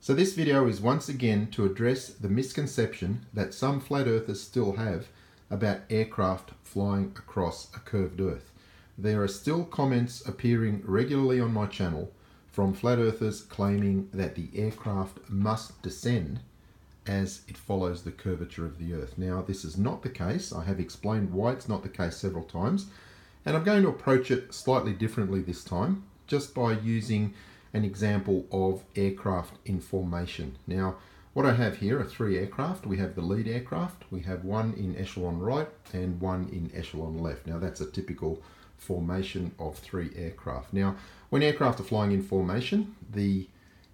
So this video is once again to address the misconception that some flat earthers still have about aircraft flying across a curved earth. There are still comments appearing regularly on my channel from flat earthers claiming that the aircraft must descend as it follows the curvature of the earth. Now, this is not the case. I have explained why it's not the case several times, and I'm going to approach it slightly differently this time, just by using an example of aircraft in formation. Now, what I have here are three aircraft. We have the lead aircraft, we have one in echelon right and one in echelon left. Now, that's a typical formation of three aircraft. Now, when aircraft are flying in formation, the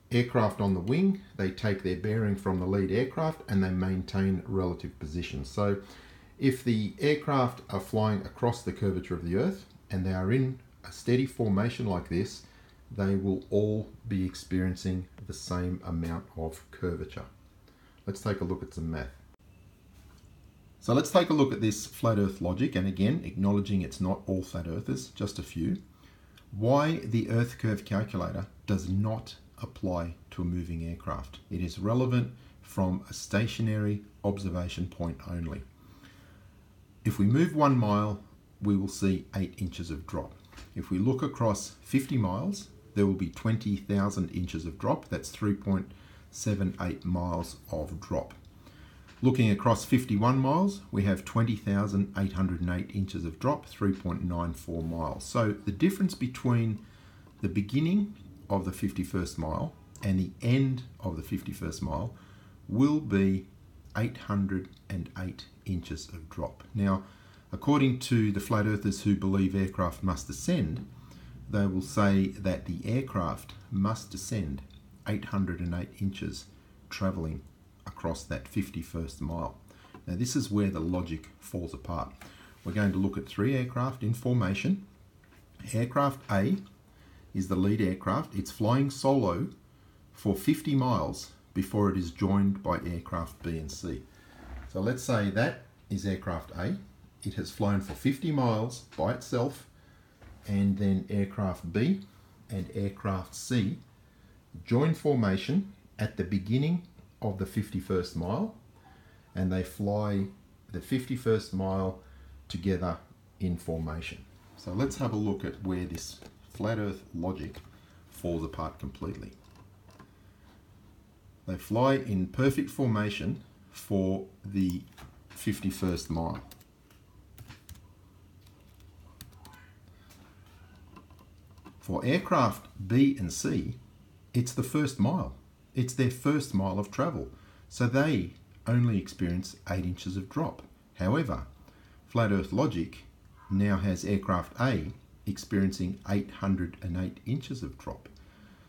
aircraft on the wing, they take their bearing from the lead aircraft and they maintain relative position. So if the aircraft are flying across the curvature of the earth and they are in a steady formation like this, they will all be experiencing the same amount of curvature. Let's take a look at some math. So let's take a look at this flat earth logic, and again, acknowledging it's not all flat earthers, just a few. Why the earth curve calculator does not apply to a moving aircraft. It is relevant from a stationary observation point only. If we move 1 mile, we will see 8 inches of drop. If we look across 50 miles, there will be 20,000 inches of drop. That's 3.78 miles of drop. Looking across 51 miles, we have 20,808 inches of drop, 3.94 miles. So the difference between the beginning of the 51st mile and the end of the 51st mile will be 808 inches of drop. Now, according to the flat earthers who believe aircraft must descend, they will say that the aircraft must descend 808 inches travelling across that 51st mile. Now, this is where the logic falls apart. We're going to look at three aircraft in formation. Aircraft A is the lead aircraft. It's flying solo for 50 miles before it is joined by aircraft B and C. So let's say that is aircraft A. It has flown for 50 miles by itself, and then aircraft B and aircraft C join formation at the beginning of the 51st mile, and they fly the 51st mile together in formation. So let's have a look at where this flat earth logic falls apart completely. They fly in perfect formation for the 51st mile. For aircraft B and C, it's the first mile. It's their first mile of travel. So they only experience 8 inches of drop. However, flat earth logic now has aircraft A experiencing 808 inches of drop.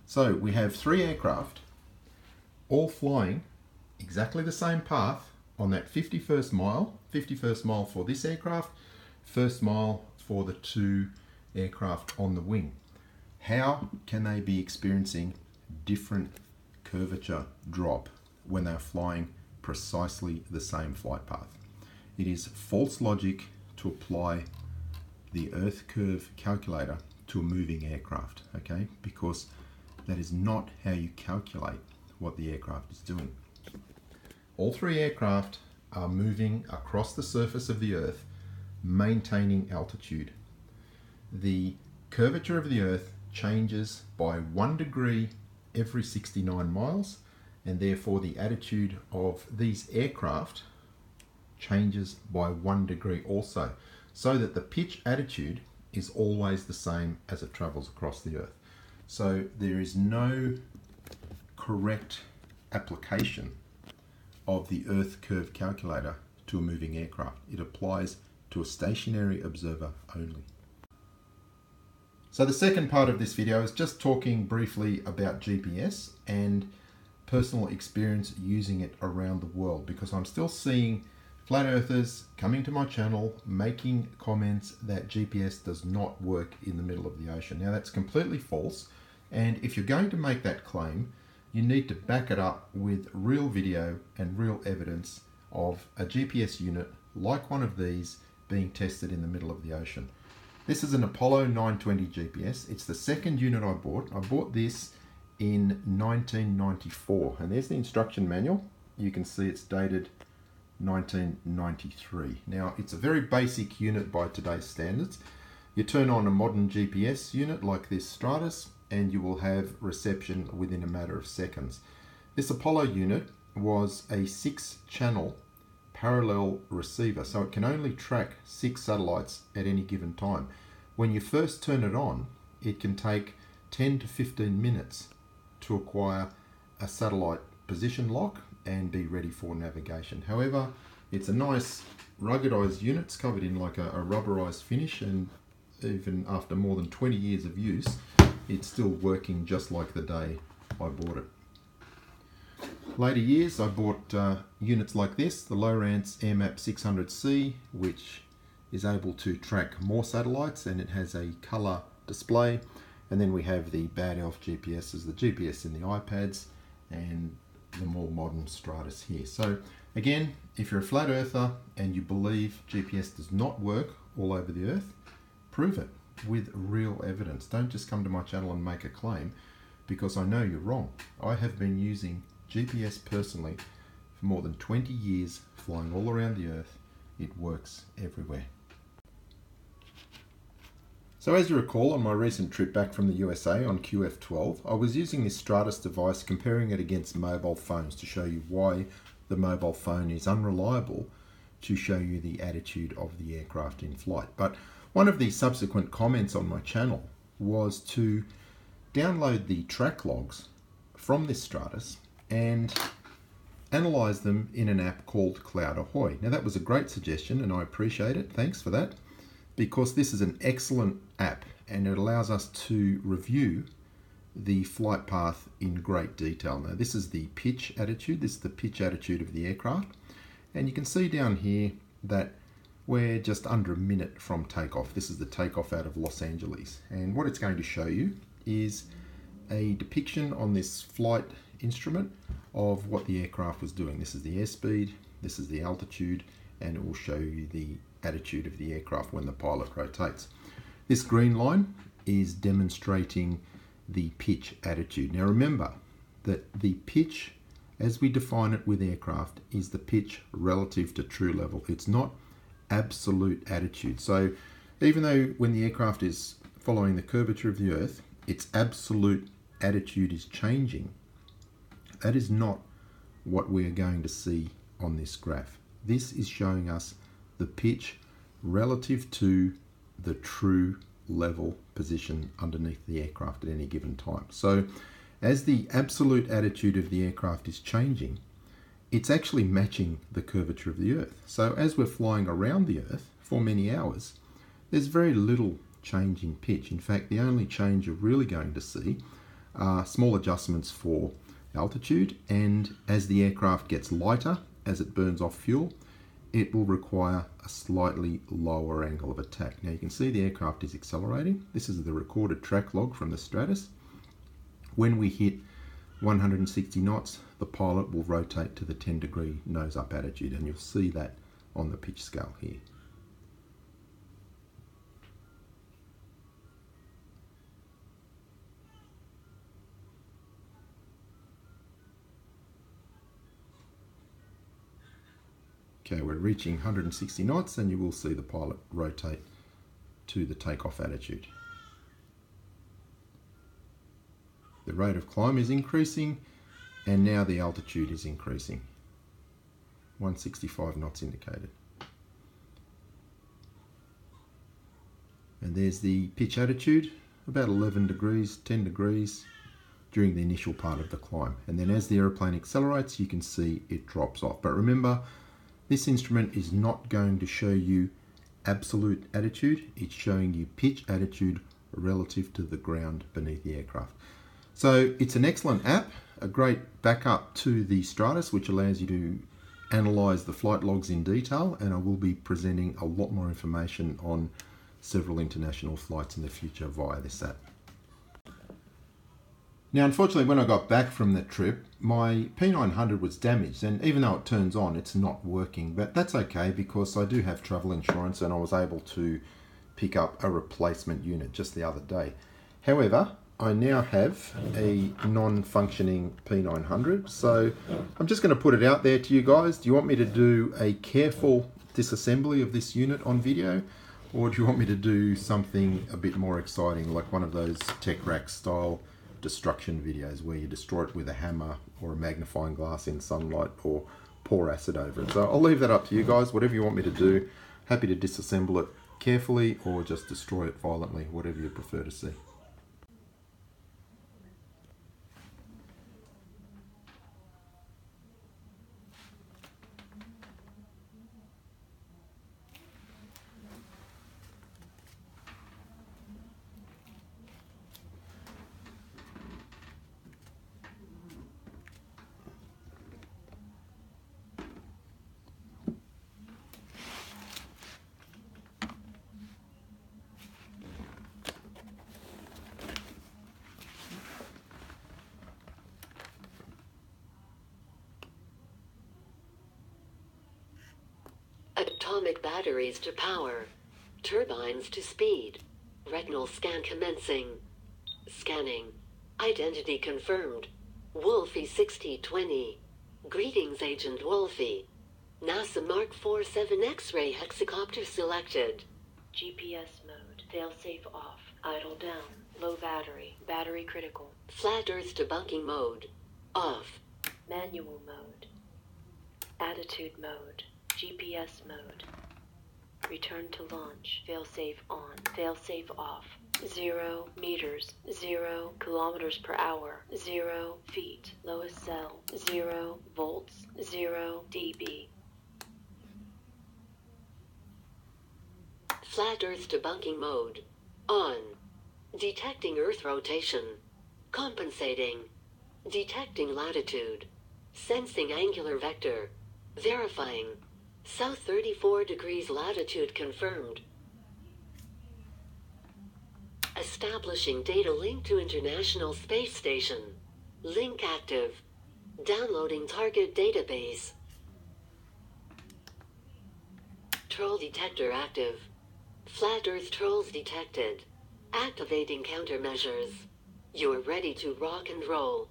So we have three aircraft all flying exactly the same path on that 51st mile for this aircraft, first mile for the two aircraft on the wing. How can they be experiencing different curvature drop when they're flying precisely the same flight path? It is false logic to apply the earth curve calculator to a moving aircraft, okay? Because that is not how you calculate what the aircraft is doing. All three aircraft are moving across the surface of the earth, maintaining altitude. The curvature of the earth changes by 1 degree every 69 miles, and therefore the attitude of these aircraft changes by 1 degree also, so that the pitch attitude is always the same as it travels across the earth. So there is no correct application of the earth curve calculator to a moving aircraft. It applies to a stationary observer only. So the second part of this video is just talking briefly about GPS and personal experience using it around the world, because I'm still seeing flat earthers coming to my channel making comments that GPS does not work in the middle of the ocean. Now, that's completely false, and if you're going to make that claim, you need to back it up with real video and real evidence of a GPS unit like one of these being tested in the middle of the ocean. This is an Apollo 920 GPS. It's the second unit I bought. I bought this in 1994, and there's the instruction manual. You can see it's dated 1993. Now, it's a very basic unit by today's standards. You turn on a modern GPS unit like this Stratus and you will have reception within a matter of seconds. This Apollo unit was a 6-channel parallel receiver, so it can only track 6 satellites at any given time. When you first turn it on, it can take 10 to 15 minutes to acquire a satellite position lock and be ready for navigation. However, it's a nice ruggedized unit. It's covered in like a rubberized finish, and even after more than 20 years of use, it's still working just like the day I bought it. Later years, I bought units like this, the Lowrance AirMap 600C, which is able to track more satellites, and it has a color display. And then we have the Bad Elf GPSs, the GPS in the iPads, and the more modern Stratus here. So again, if you're a flat earther and you believe GPS does not work all over the earth, prove it with real evidence. Don't just come to my channel and make a claim, because I know you're wrong. I have been using GPS personally for more than 20 years, flying all around the earth. It works everywhere. So as you recall, on my recent trip back from the USA on QF12, I was using this Stratus device, comparing it against mobile phones to show you why the mobile phone is unreliable, to show you the attitude of the aircraft in flight. But one of the subsequent comments on my channel was to download the track logs from this Stratus and analyze them in an app called Cloud Ahoy. Now, that was a great suggestion and I appreciate it. Thanks for that, because this is an excellent app and it allows us to review the flight path in great detail. Now, this is the pitch attitude. This is the pitch attitude of the aircraft. And you can see down here that we're just under a minute from takeoff. This is the takeoff out of Los Angeles. And what it's going to show you is a depiction on this flight instrument of what the aircraft was doing. This is the airspeed, this is the altitude, and it will show you the attitude of the aircraft when the pilot rotates. This green line is demonstrating the pitch attitude. Now remember that the pitch, as we define it with aircraft, is the pitch relative to true level. It's not absolute attitude. So even though when the aircraft is following the curvature of the earth, its absolute attitude is changing, that is not what we are going to see on this graph. This is showing us the pitch relative to the true level position underneath the aircraft at any given time. So as the absolute attitude of the aircraft is changing, it's actually matching the curvature of the earth. So as we're flying around the earth for many hours, there's very little change in pitch. In fact, the only change you're really going to see are small adjustments for altitude, and as the aircraft gets lighter, as it burns off fuel, it will require a slightly lower angle of attack. Now you can see the aircraft is accelerating. This is the recorded track log from the Stratus. When we hit 160 knots, the pilot will rotate to the 10-degree nose-up attitude, and you'll see that on the pitch scale here. Okay, we're reaching 160 knots and you will see the pilot rotate to the takeoff attitude. The rate of climb is increasing and now the altitude is increasing. 165 knots indicated. And there's the pitch attitude, about 11 degrees, 10 degrees during the initial part of the climb. And then as the aeroplane accelerates, you can see it drops off. But remember, this instrument is not going to show you absolute attitude. It's showing you pitch attitude relative to the ground beneath the aircraft. So it's an excellent app, a great backup to the Stratus, which allows you to analyze the flight logs in detail, and I will be presenting a lot more information on several international flights in the future via this app. Now, unfortunately, when I got back from that trip, my P900 was damaged, and even though it turns on, it's not working. But that's okay, because I do have travel insurance and I was able to pick up a replacement unit just the other day. However, I now have a non-functioning P900, so I'm just going to put it out there to you guys. Do you want me to do a careful disassembly of this unit on video, or do you want me to do something a bit more exciting, like one of those tech rack style destruction videos where you destroy it with a hammer or a magnifying glass in sunlight or pour acid over it? So I'll leave that up to you guys, whatever you want me to do. Happy to disassemble it carefully or just destroy it violently, whatever you prefer to see. Atomic batteries to power. Turbines to speed. Retinal scan commencing. Scanning. Identity confirmed. Wolfie 6020. Greetings, Agent Wolfie. NASA Mark 47 X-ray hexacopter selected. GPS mode. Failsafe off. Idle down. Low battery. Battery critical. Flat Earth debunking mode. Off. Manual mode. Attitude mode. GPS mode. Return to launch. Failsafe on. Failsafe off. 0 meters. 0 kilometers per hour. 0 feet. Lowest cell. 0 volts. 0 dB. Flat Earth debunking mode. On. Detecting Earth rotation. Compensating. Detecting latitude. Sensing angular vector. Verifying. South 34 degrees latitude confirmed. Establishing data link to International Space Station. Link active. Downloading target database. Troll detector active. Flat Earth trolls detected. Activating countermeasures. You're ready to rock and roll.